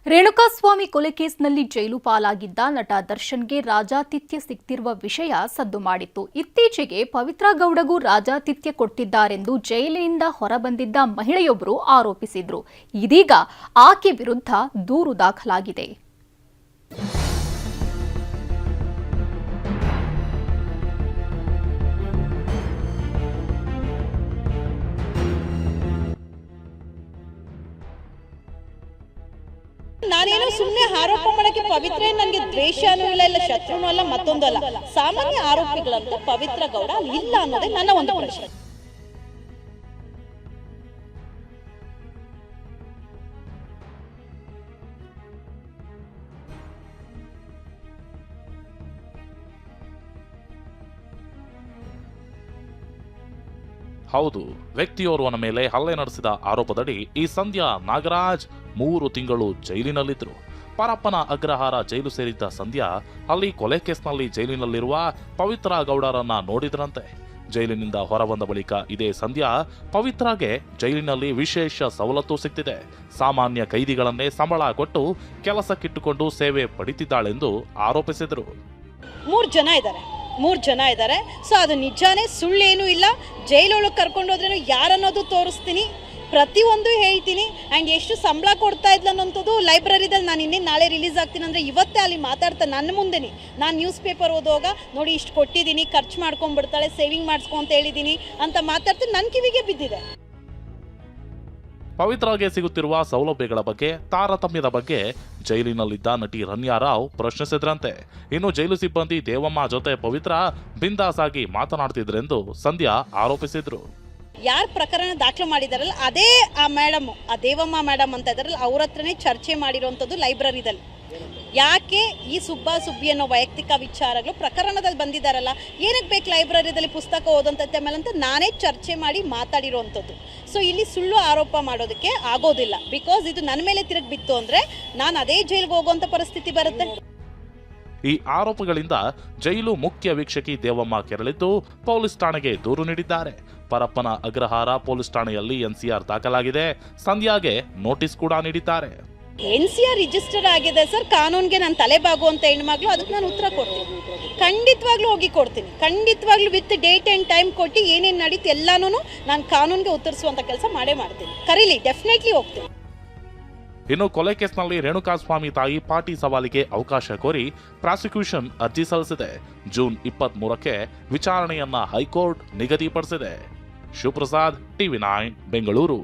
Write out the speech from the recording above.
ರೇಣುಕಾಸ್ವಾಮಿ ಕೊಲೆ ಕೇಸ್ನಲ್ಲಿ ಜೈಲು ಪಾಲಾಗಿದ್ದ ನಟ ದರ್ಶನ್ಗೆ ರಾಜಾತಿಥ್ಯ ಸಿಗ್ತಿರುವ ವಿಷಯ ಸದ್ದು ಮಾಡಿತ್ತು. ಇತ್ತೀಚೆಗೆ ಪವಿತ್ರಾ ಗೌಡಗೂ ರಾಜಾತಿಥ್ಯ ಕೊಟ್ಟಿದ್ದಾರೆಂದು ಜೈಲಿನಿಂದ ಹೊರಬಂದಿದ್ದ ಮಹಿಳೆಯೊಬ್ಬರು ಆರೋಪಿಸಿದ್ರು. ಇದೀಗ ಆಕೆ ವಿರುದ್ಧ ದೂರು ದಾಖಲಾಗಿದೆ. ನಾನೇನು ಸುಮ್ಮನೆ ಆರೋಪ ಮಾಡಕ್ಕೆ ಪವಿತ್ರ ನನಗೆ ದ್ವೇಷನೂ ಇಲ್ಲ ಶತ್ರುನೂ ಅಲ್ಲ ಮತ್ತೊಂದು ಅಲ್ಲ. ಸಾಮಾನ್ಯ ಆರೋಪಿಗಳಂತ ಪವಿತ್ರ ಗೌಡ ಇಲ್ಲ ಅನ್ನೋದೇ ನನ್ನ ಒಂದು ಪ್ರಶ್ನೆ. ಹೌದು, ವ್ಯಕ್ತಿಯೋರ್ವನ ಮೇಲೆ ಹಲ್ಲೆ ನಡೆಸಿದ ಆರೋಪದಡಿ ಈ ಸಂಧ್ಯಾ ನಾಗರಾಜ್ 3 ತಿಂಗಳು ಜೈಲಿನಲ್ಲಿದ್ದರು. ಪರಪ್ಪನ ಅಗ್ರಹಾರ ಜೈಲು ಸೇರಿದ್ದ ಸಂಧ್ಯಾ ಅಲ್ಲಿ ಕೊಲೆ ಕೇಸ್ನಲ್ಲಿ ಜೈಲಿನಲ್ಲಿರುವ ಪವಿತ್ರಾ ಗೌಡರನ್ನ ನೋಡಿದ್ರಂತೆ. ಜೈಲಿನಿಂದ ಹೊರಬಂದ ಬಳಿಕ ಇದೇ ಸಂಧ್ಯಾ ಪವಿತ್ರಾಗೆ ಜೈಲಿನಲ್ಲಿ ವಿಶೇಷ ಸವಲತ್ತು ಸಿಗ್ತಿದೆ, ಸಾಮಾನ್ಯ ಕೈದಿಗಳನ್ನೇ ಸಂಬಳ ಕೊಟ್ಟು ಕೆಲಸಕ್ಕಿಟ್ಟುಕೊಂಡು ಸೇವೆ ಪಡಿತಿದ್ದಾಳೆಂದು ಆರೋಪಿಸಿದರು. 3 ಜನ ಇದ್ದಾರೆ. ಸೊ ಅದು ನಿಜಾನೇ, ಸುಳ್ಳೇನೂ ಇಲ್ಲ. ಜೈಲೊಳಗೆ ಕರ್ಕೊಂಡು ಹೋದ್ರೇನು ಯಾರನ್ನೋದು ತೋರಿಸ್ತೀನಿ, ಪ್ರತಿಯೊಂದು ಹೇಳ್ತೀನಿ. ಆ್ಯಂಡ್ ಎಷ್ಟು ಸಂಬಳ ಕೊಡ್ತಾ ಇದ್ಲ ಅನ್ನೋಂಥದ್ದು ಲೈಬ್ರರಿದಲ್ಲಿ ನಾನು ನಾಳೆ ರಿಲೀಸ್ ಆಗ್ತೀನಿ ಅಂದರೆ ಇವತ್ತೇ ಅಲ್ಲಿ ಮಾತಾಡ್ತಾ ನನ್ನ ಮುಂದೆನೇ ನಾನು ನ್ಯೂಸ್ ಪೇಪರ್ ಓದುವಾಗ ನೋಡಿ ಇಷ್ಟು ಕೊಟ್ಟಿದ್ದೀನಿ, ಖರ್ಚು ಮಾಡ್ಕೊಂಡ್ಬಿಡ್ತಾಳೆ, ಸೇವಿಂಗ್ ಮಾಡಿಸ್ಕೊ ಅಂತ ಹೇಳಿದ್ದೀನಿ ಅಂತ ಮಾತಾಡ್ತೀನಿ. ನನ್ನ ಕಿವಿಗೆ ಬಿದ್ದಿದೆ. ಪವಿತ್ರಾಗೆ ಸಿಗುತ್ತಿರುವ ಸೌಲಭ್ಯಗಳ ಬಗ್ಗೆ, ತಾರತಮ್ಯದ ಬಗ್ಗೆ ಜೈಲಿನಲ್ಲಿದ್ದ ನಟಿ ರನ್ಯಾ ರಾವ್ ಪ್ರಶ್ನಿಸಿದ್ರಂತೆ. ಇನ್ನು ಜೈಲು ಸಿಬ್ಬಂದಿ ದೇವಮ್ಮ ಜೊತೆ ಪವಿತ್ರ ಬಿಂದಾಸ್ ಆಗಿ ಮಾತನಾಡ್ತಿದ್ರೆಂದು ಸಂಧ್ಯಾ ಆರೋಪಿಸಿದ್ರು. ಯಾರು ಪ್ರಕರಣ ದಾಖಲು ಮಾಡಿದಾರಲ್ಲ ಅದೇ ಆ ಮೇಡಮ್, ಆ ದೇವಮ್ಮ ಮೇಡಮ್ ಅಂತ ಇದಾರಲ್ಲ, ಅವ್ರ ಹತ್ರನೇ ಚರ್ಚೆ ಮಾಡಿರೋಂಥದ್ದು ಲೈಬ್ರರಿದಲ್ಲಿ. ಯಾಕೆ ಈ ಸುಬ್ಬಿ ಅನ್ನೋ ವೈಯಕ್ತಿಕ ವಿಚಾರಗಳು ಪ್ರಕರಣದಲ್ಲಿ ಬಂದಿದ್ದಾರಲ್ಲ, ಏನಕ್ಕೆ ಬೇಕು ಲೈಬ್ರರಿದಲ್ಲಿ ಪುಸ್ತಕ ಓದೋಂಥದ್ದ ಮೇಲೆ ಅಂತ ನಾನೇ ಚರ್ಚೆ ಮಾಡಿ ಮಾತಾಡಿರೋವಂಥದ್ದು. ಸೊ ಇಲ್ಲಿ ಸುಳ್ಳು ಆರೋಪ ಮಾಡೋದಕ್ಕೆ ಆಗೋದಿಲ್ಲ. ಬಿಕಾಸ್ ಇದು ನನ್ನ ಮೇಲೆ ತಿರುಗಿ ಬಿತ್ತು ಅಂದರೆ ನಾನು ಅದೇ ಜೈಲಿಗೆ ಹೋಗುವಂಥ ಪರಿಸ್ಥಿತಿ ಬರುತ್ತೆ. ಈ ಆರೋಪಗಳಿಂದ ಜೈಲು ಮುಖ್ಯ ವೀಕ್ಷಕಿ ದೇವಮ್ಮ ಕೆರಳಿದ್ದು ಪೊಲೀಸ್ ಠಾಣೆಗೆ ದೂರು ನೀಡಿದ್ದಾರೆ. ಪರಪ್ಪನ ಅಗ್ರಹಾರ ಪೊಲೀಸ್ ಠಾಣೆಯಲ್ಲಿ ಎನ್ಸಿಆರ್ ದಾಖಲಾಗಿದೆ. ಸಂಧ್ಯಾಗೆ ನೋಟಿಸ್ ಕೂಡ ನೀಡಿದ್ದಾರೆ. ಎನ್ಸಿಆರ್ ರಿಜಿಸ್ಟರ್ ಆಗಿದೆ ಸರ್. ಕಾನೂನಿಗೆ ನಾನು ತಲೆಬಾಗುವಂತ ಹೆಣ್ಮಗಳು, ಅದಕ್ಕೆ ನಾನು ಉತ್ತರ ಕೊಡ್ತೀನಿ. ಖಂಡಿತವಾಗ್ಲೂ ಹೋಗಿ ಕೊಡ್ತೀನಿ. ಖಂಡಿತವಾಗ್ಲೂ ವಿತ್ ಡೇಟ್ ಆ್ಯಂಡ್ ಟೈಮ್ ಕೊಟ್ಟು ಏನೇನು ನಡೀತು ಎಲ್ಲಾನು ನಾನು ಕಾನೂನಿಗೆ ಉತ್ತರಿಸುವಂತ ಕೆಲಸ ಮಾಡೇ ಮಾಡ್ತೀನಿ. ಕರೀಲಿ, ಡೆಫಿನೆಟ್ಲಿ ಹೋಗ್ತೀನಿ. ಇನ್ನು ಕೊಲೆ ಕೇಸ್ನಲ್ಲಿ ರೇಣುಕಾಸ್ವಾಮಿ ತಾಯಿ ಪಾಟಿ ಸವಾಲಿಗೆ ಅವಕಾಶ ಕೋರಿ ಪ್ರಾಸಿಕ್ಯೂಷನ್ ಅರ್ಜಿ ಸಲ್ಲಿಸಿದೆ. ಜೂನ್ 23ಕ್ಕೆ ವಿಚಾರಣೆಯನ್ನ ಹೈಕೋರ್ಟ್ ನಿಗದಿಪಡಿಸಿದೆ. ಶಿವಪ್ರಸಾದ್, TV9 ಬೆಂಗಳೂರು.